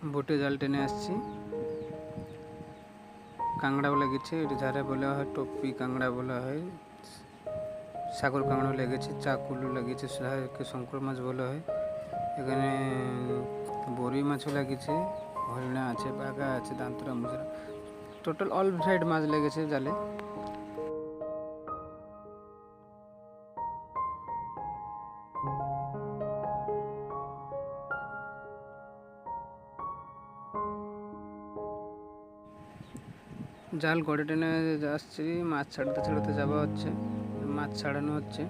बोटे जाल टेने आसছি। কাঁকড়াও লেগেছে, এর ধারে বলা হয় টপি কাঁকড়া বলা হয়, সাগর কাঁকড়াও লেগেছে, চাকুলু লেগেছে, শঙ্কর মাছ বলা হয়। এখানে বড়ি মাছও লেগেছে, হরিণা আছে, বাঘা আছে, দান্তরা মুজরা, টোটাল অল সাইড মাছ লেগেছে জালে। জাল গড়ে টেনে আসছি, মাছ ছাড়তে ছাড়তে যাওয়া হচ্ছে, মাছ ছাড়ানো হচ্ছে।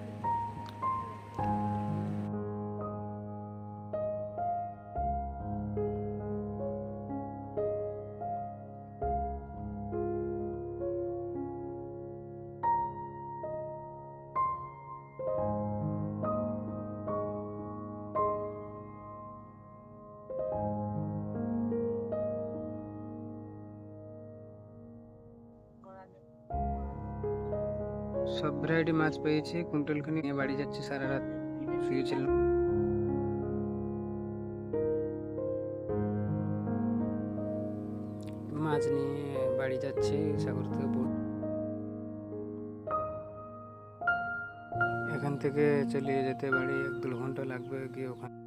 সব ভ্যারাইটি মাছ পেয়েছি, কুইন্টালখানি নিয়ে বাড়ি যাচ্ছি। সারা রাত শুয়েছিলাম, মাছ নিয়ে বাড়ি যাচ্ছি সাগর থেকে। এখান থেকে চালিয়ে যেতে বাড়ি 1-2 ঘন্টা লাগবে গিয়ে ওখানে।